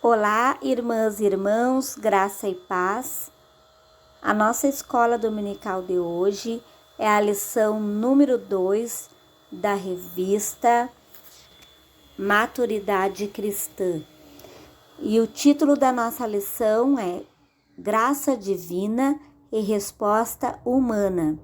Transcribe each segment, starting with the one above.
Olá, irmãs e irmãos, graça e paz. A nossa escola dominical de hoje é a lição número 2 da revista Maturidade Cristã. E o título da nossa lição é Graça Divina e Resposta Humana.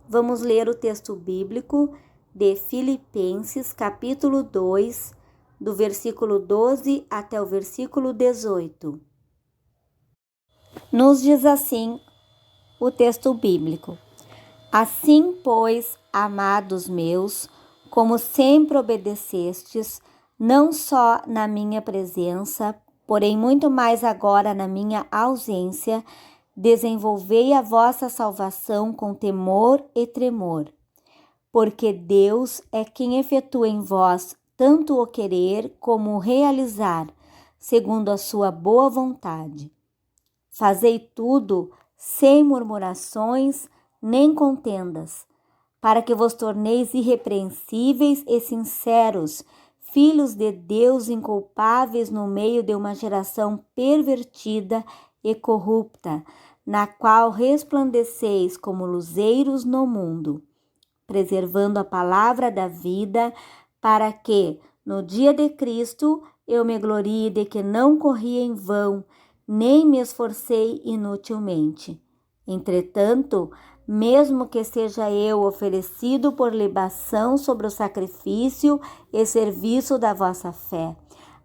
Vamos ler o texto bíblico de Filipenses, capítulo 2, do versículo 12 até o versículo 18. Nos diz assim o texto bíblico: Assim, pois, amados meus, como sempre obedecestes, não só na minha presença, porém muito mais agora na minha ausência, desenvolvei a vossa salvação com temor e tremor. Porque Deus é quem efetua em vós tanto o querer como o realizar, segundo a sua boa vontade. Fazei tudo sem murmurações nem contendas, para que vos torneis irrepreensíveis e sinceros, filhos de Deus inculpáveis no meio de uma geração pervertida e corrupta, na qual resplandeceis como luzeiros no mundo, preservando a palavra da vida, para que, no dia de Cristo, eu me glorie de que não corri em vão, nem me esforcei inutilmente. Entretanto, mesmo que seja eu oferecido por libação sobre o sacrifício e serviço da vossa fé,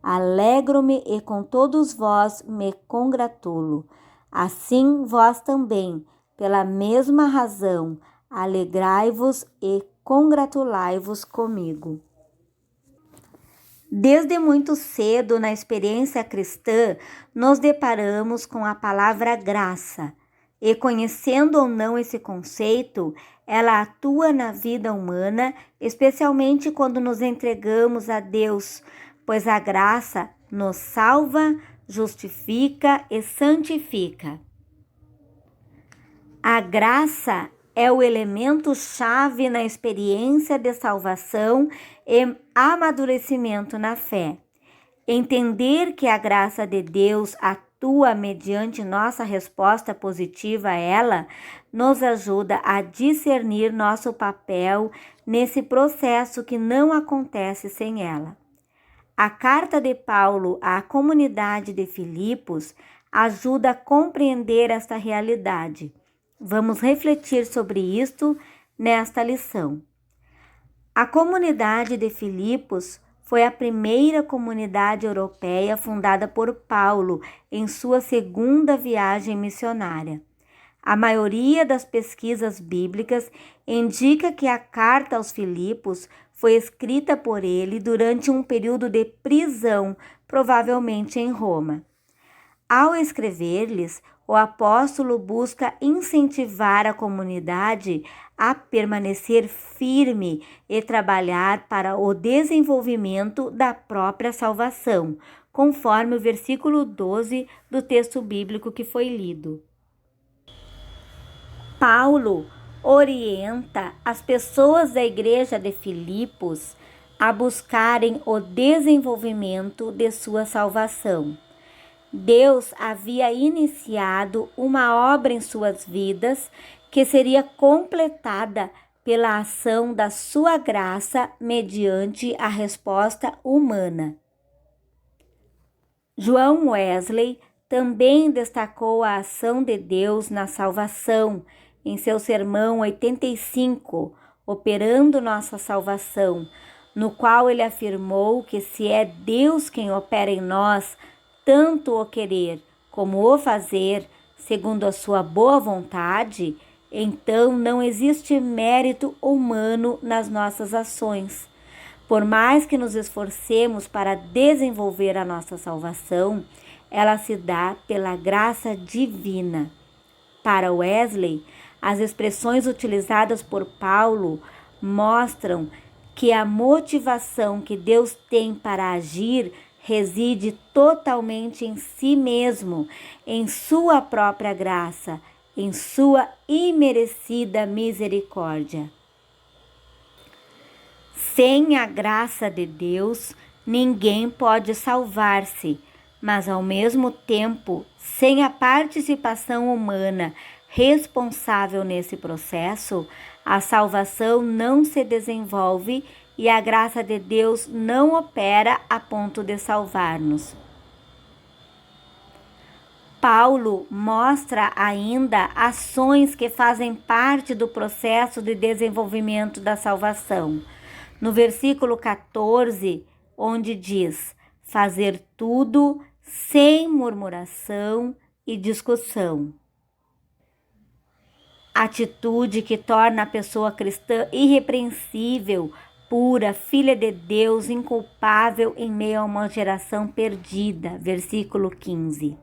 alegro-me e com todos vós me congratulo. Assim vós também, pela mesma razão, alegrai-vos e congratulai-vos comigo. Desde muito cedo na experiência cristã, nos deparamos com a palavra graça, e conhecendo ou não esse conceito, ela atua na vida humana, especialmente quando nos entregamos a Deus, pois a graça nos salva, justifica e santifica. A graça é o elemento-chave na experiência de salvação e amadurecimento na fé. Entender que a graça de Deus atua mediante nossa resposta positiva a ela nos ajuda a discernir nosso papel nesse processo que não acontece sem ela. A carta de Paulo à comunidade de Filipos ajuda a compreender esta realidade. Vamos refletir sobre isto nesta lição. A comunidade de Filipos foi a primeira comunidade europeia fundada por Paulo em sua segunda viagem missionária. A maioria das pesquisas bíblicas indica que a carta aos Filipos foi escrita por ele durante um período de prisão, provavelmente em Roma. Ao escrever-lhes, o apóstolo busca incentivar a comunidade a permanecer firme e trabalhar para o desenvolvimento da própria salvação, conforme o versículo 12 do texto bíblico que foi lido. Paulo orienta as pessoas da igreja de Filipos a buscarem o desenvolvimento de sua salvação. Deus havia iniciado uma obra em suas vidas que seria completada pela ação da sua graça mediante a resposta humana. John Wesley também destacou a ação de Deus na salvação em seu sermão 85, Operando Nossa Salvação, no qual ele afirmou que se é Deus quem opera em nós, tanto o querer como o fazer, segundo a sua boa vontade, então não existe mérito humano nas nossas ações. Por mais que nos esforcemos para desenvolver a nossa salvação, ela se dá pela graça divina. Para Wesley, as expressões utilizadas por Paulo mostram que a motivação que Deus tem para agir reside totalmente em si mesmo, em sua própria graça, em sua imerecida misericórdia. Sem a graça de Deus, ninguém pode salvar-se, mas ao mesmo tempo, sem a participação humana responsável nesse processo, a salvação não se desenvolve e a graça de Deus não opera a ponto de salvar-nos. Paulo mostra ainda ações que fazem parte do processo de desenvolvimento da salvação. No versículo 14, onde diz: fazer tudo sem murmuração e discussão. Atitude que torna a pessoa cristã irrepreensível, pura, filha de Deus, inculpável em meio a uma geração perdida. Versículo 15.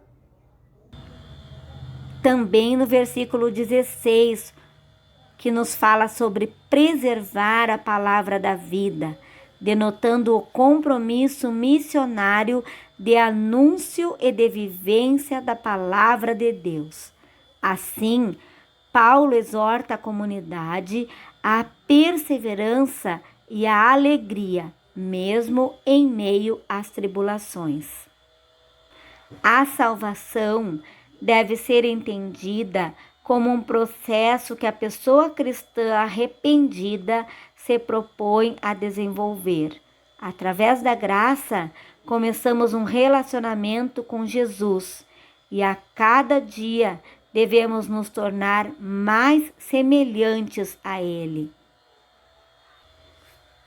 Também no versículo 16, que nos fala sobre preservar a palavra da vida, denotando o compromisso missionário de anúncio e de vivência da palavra de Deus. Assim, Paulo exorta a comunidade à perseverança e à alegria, mesmo em meio às tribulações. A salvação deve ser entendida como um processo que a pessoa cristã arrependida se propõe a desenvolver. Através da graça, começamos um relacionamento com Jesus e a cada dia devemos nos tornar mais semelhantes a Ele.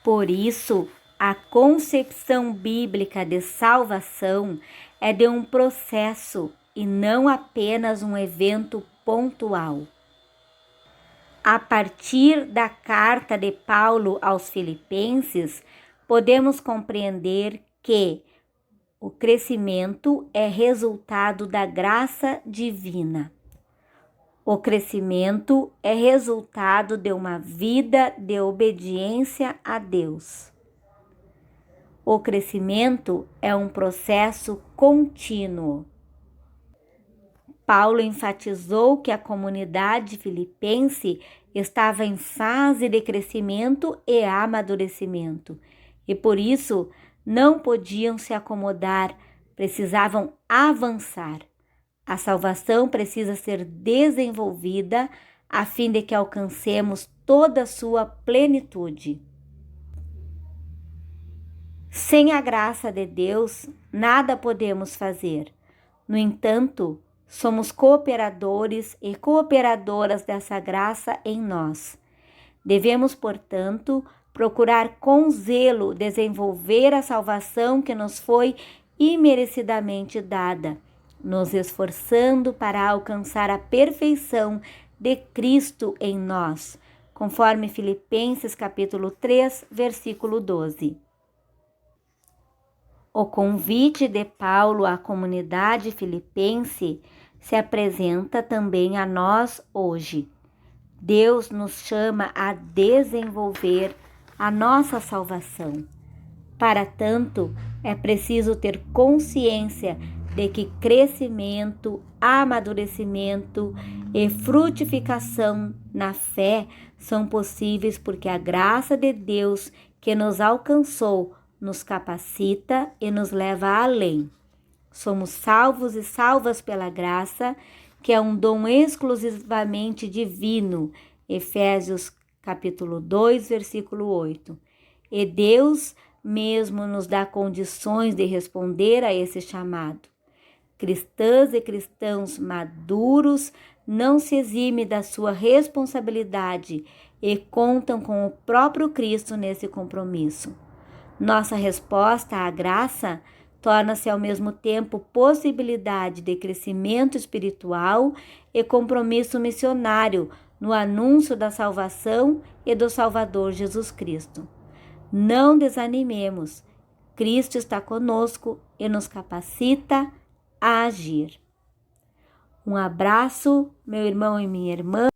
Por isso, a concepção bíblica de salvação é de um processo e não apenas um evento pontual. A partir da carta de Paulo aos Filipenses, podemos compreender que o crescimento é resultado da graça divina. O crescimento é resultado de uma vida de obediência a Deus. O crescimento é um processo contínuo. Paulo enfatizou que a comunidade filipense estava em fase de crescimento e amadurecimento, e por isso não podiam se acomodar, precisavam avançar. A salvação precisa ser desenvolvida a fim de que alcancemos toda a sua plenitude. Sem a graça de Deus, nada podemos fazer. No entanto, somos cooperadores e cooperadoras dessa graça em nós. Devemos, portanto, procurar com zelo desenvolver a salvação que nos foi imerecidamente dada, nos esforçando para alcançar a perfeição de Cristo em nós, conforme Filipenses capítulo 3, versículo 12. O convite de Paulo à comunidade filipense se apresenta também a nós hoje. Deus nos chama a desenvolver a nossa salvação. Para tanto, é preciso ter consciência de que crescimento, amadurecimento e frutificação na fé são possíveis porque a graça de Deus que nos alcançou nos capacita e nos leva além. Somos salvos e salvas pela graça, que é um dom exclusivamente divino. Efésios capítulo 2, versículo 8. E Deus mesmo nos dá condições de responder a esse chamado. Cristãs e cristãos maduros não se eximem da sua responsabilidade e contam com o próprio Cristo nesse compromisso. Nossa resposta à graça torna-se ao mesmo tempo possibilidade de crescimento espiritual e compromisso missionário no anúncio da salvação e do Salvador Jesus Cristo. Não desanimemos, Cristo está conosco e nos capacita a agir. Um abraço, meu irmão e minha irmã,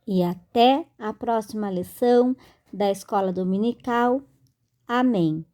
e até a próxima lição da Escola Dominical. Amém.